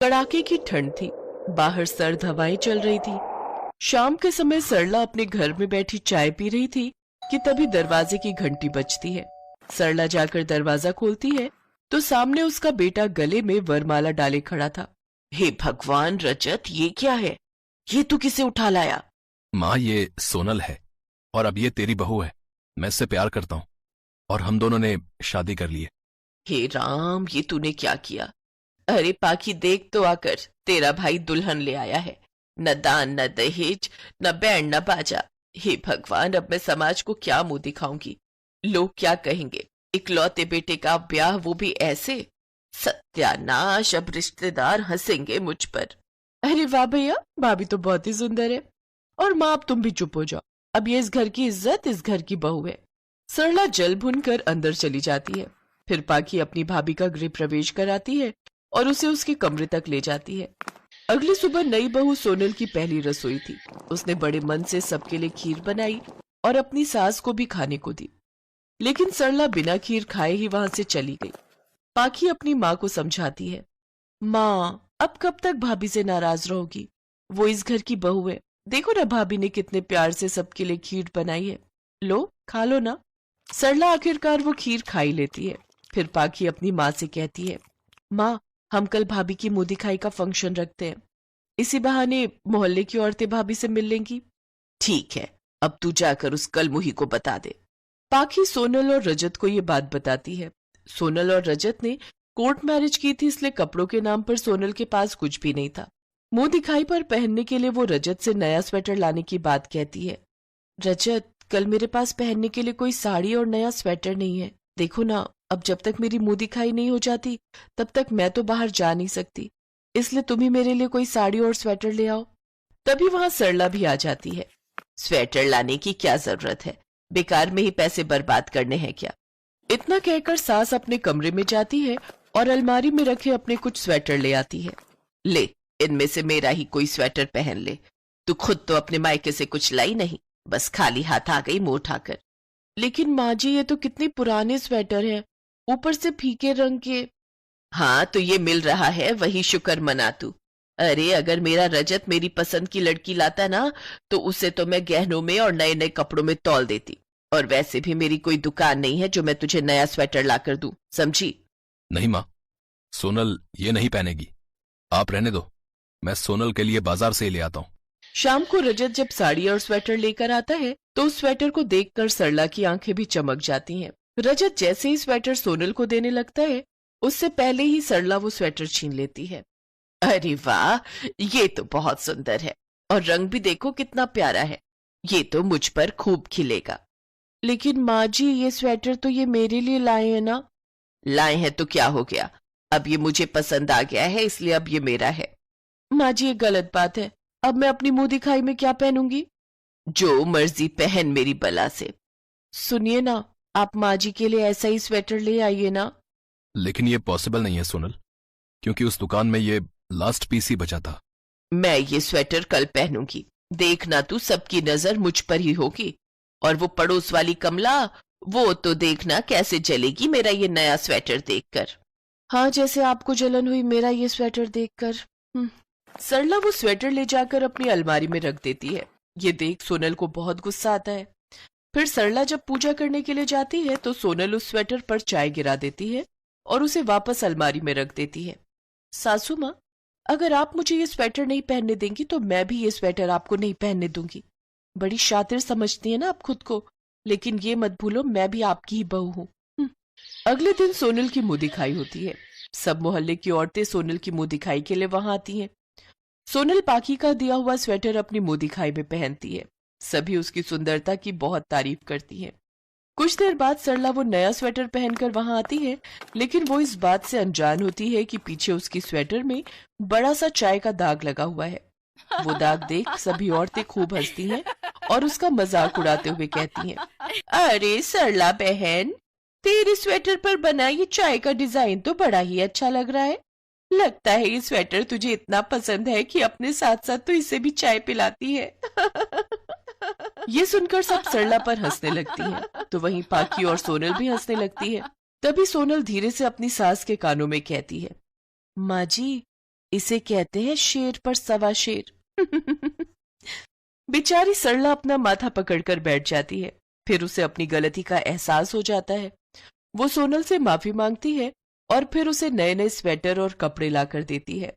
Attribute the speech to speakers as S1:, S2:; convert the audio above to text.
S1: कड़ाके की ठंड थी। बाहर सर्द हवाएं चल रही थी। शाम के समय सरला अपने घर में बैठी चाय पी रही थी कि तभी दरवाजे की घंटी बजती है। सरला जाकर दरवाजा खोलती है तो सामने उसका बेटा गले में वरमाला डाले खड़ा था। हे भगवान रजत, ये क्या है? ये तू किसे उठा लाया?
S2: माँ, ये सोनल है और अब ये तेरी बहू है। मैं इससे प्यार करता हूँ और हम दोनों ने शादी कर ली है।
S1: हे राम, ये तूने क्या किया? अरे पाखी, देख तो आकर, तेरा भाई दुल्हन ले आया है। न दान न दहेज, न बैंड न बाजा। हे भगवान, अब मैं समाज को क्या मुंह दिखाऊंगी? लोग क्या कहेंगे? इकलौते बेटे का ब्याह, वो भी ऐसे? सत्यानाश, अब रिश्तेदार हंसेंगे मुझ पर। अरे वाह भैया, भाभी तो बहुत ही सुंदर है। और माँ, अब तुम भी चुप हो जाओ। अब ये इस घर की इज्जत, इस घर की बहू है। सरला जल भुन कर अंदर चली जाती है। फिर पाखी अपनी भाभी का गृह प्रवेश कराती है और उसे उसके कमरे तक ले जाती है। अगली सुबह नई बहू सोनल की पहली रसोई थी। उसने बड़े मन से सबके लिए खीर बनाई और अपनी सास को भी खाने को दी। लेकिन सरला बिना खीर खाए ही वहां से चली गई। पाखी अपनी माँ को समझाती है, माँ, अब कब तक भाभी से नाराज रहोगी? वो इस घर की बहू है। देखो ना, भाभी ने कितने प्यार से सबके लिए खीर बनाई है। लो, खा लो ना। सरला आखिरकार वो खीर खाई लेती है। फिर पाखी अपनी माँ से कहती है, माँ, हम कल भाभी की मुंह दिखाई का फंक्शन रखते हैं। इसी बहाने मोहल्ले की औरतें भाभी से मिल लेंगी। ठीक है, अब तू जाकर उस कलमुही को बता दे। पाखी सोनल और रजत को ये बात बताती है। सोनल और रजत ने कोर्ट मैरिज की थी, इसलिए कपड़ों के नाम पर सोनल के पास कुछ भी नहीं था। मुंह दिखाई पर पहनने के लिए वो रजत से नया स्वेटर लाने की बात कहती है। रजत, कल मेरे पास पहनने के लिए कोई साड़ी और नया स्वेटर नहीं है। देखो ना, अब जब तक मेरी मुंह दिखाई नहीं हो जाती तब तक मैं तो बाहर जा नहीं सकती, इसलिए तुम ही मेरे लिए कोई साड़ी और स्वेटर ले आओ। तभी वहां सरला भी आ जाती है। स्वेटर लाने की क्या जरूरत है? बेकार में ही पैसे बर्बाद करने हैं क्या? इतना कहकर सास अपने कमरे में जाती है और अलमारी में रखे अपने कुछ स्वेटर ले आती है। ले, इनमें से मेरा ही कोई स्वेटर पहन ले। तू खुद तो अपने मायके से कुछ लाई नहीं, बस खाली हाथ आ गई मुंह उठाकर। लेकिन माँ जी, ये तो कितने पुराने स्वेटर हैं, ऊपर से फीके रंग के। हाँ, तो ये मिल रहा है, वही शुक्र मना तू। अरे, अगर मेरा रजत मेरी पसंद की लड़की लाता ना, तो उसे तो मैं गहनों में और नए नए कपड़ों में तौल देती। और वैसे भी मेरी कोई दुकान नहीं है जो मैं तुझे नया स्वेटर लाकर दूं, समझी?
S2: नहीं माँ, सोनल ये नहीं पहनेगी। आप रहने दो, मैं सोनल के लिए बाजार से ही ले आता हूँ।
S1: शाम को रजत जब साड़ी और स्वेटर लेकर आता है तो उस स्वेटर को देखकर सरला की आंखें भी चमक जाती हैं। रजत जैसे ही स्वेटर सोनल को देने लगता है, उससे पहले ही सरला वो स्वेटर छीन लेती है। अरे वाह, ये तो बहुत सुंदर है और रंग भी देखो कितना प्यारा है। ये तो मुझ पर खूब खिलेगा। लेकिन माँ जी, ये स्वेटर तो ये मेरे लिए लाए हैं ना। लाए हैं तो क्या हो गया? अब ये मुझे पसंद आ गया है, इसलिए अब ये मेरा है। माँ जी, ये गलत बात है। अब मैं अपनी मुंह दिखाई में क्या पहनूंगी? जो मर्जी पहन मेरी बला से। सुनिए ना, आप माँ जी के लिए ऐसा ही स्वेटर ले आइए ना।
S2: लेकिन ये पॉसिबल नहीं है सोनल, क्योंकि उस दुकान में ये लास्ट पीस ही बचा था।
S1: मैं ये स्वेटर कल पहनूंगी। देखना, तू सबकी नजर मुझ पर ही होगी। और वो पड़ोस वाली कमला, वो तो देखना कैसे जलेगी मेरा ये नया स्वेटर देखकर। हाँ, जैसे आपको जलन हुई मेरा ये स्वेटर देखकर। सरला वो स्वेटर ले जाकर अपनी अलमारी में रख देती है। ये देख सोनल को बहुत गुस्सा आता है। फिर सरला जब पूजा करने के लिए जाती है तो सोनल उस स्वेटर पर चाय गिरा देती है और उसे वापस अलमारी में रख देती है। सासू माँ, अगर आप मुझे ये स्वेटर नहीं पहनने देंगी तो मैं भी ये स्वेटर आपको नहीं पहनने दूंगी। बड़ी शातिर समझती है ना आप खुद को, लेकिन ये मत भूलो मैं भी आपकी ही बहू हूँ। अगले दिन सोनल की मुंह दिखाई होती है। सब मोहल्ले की औरतें सोनल की मुंह दिखाई के लिए वहां आती हैं। सोनल पाखी का दिया हुआ स्वेटर अपनी मुंह दिखाई में पहनती है। सभी उसकी सुंदरता की बहुत तारीफ करती हैं। कुछ देर बाद सरला वो नया स्वेटर पहनकर वहां आती है, लेकिन वो इस बात से अनजान होती है कि पीछे उसकी स्वेटर में बड़ा सा चाय का दाग लगा हुआ है। वो दाग देख सभी औरतें खूब हंसती हैं और उसका मजाक उड़ाते हुए कहती हैं, अरे सरला बहन, तेरे स्वेटर पर बना ये चाय का डिजाइन तो बड़ा ही अच्छा लग रहा है। लगता है ये स्वेटर तुझे इतना पसंद है कि अपने साथ साथ तो इसे भी चाय पिलाती है। ये सुनकर सब सरला पर हंसने लगती हैं, तो वहीं पाखी और सोनल भी हंसने लगती है। तभी सोनल धीरे से अपनी सास के कानों में कहती है, माँ जी, इसे कहते हैं शेर पर सवा शेर। बेचारी सरला अपना माथा पकड़कर बैठ जाती है। फिर उसे अपनी गलती का एहसास हो जाता है। वो सोनल से माफी मांगती है और फिर उसे नए नए स्वेटर और कपड़े लाकर देती है।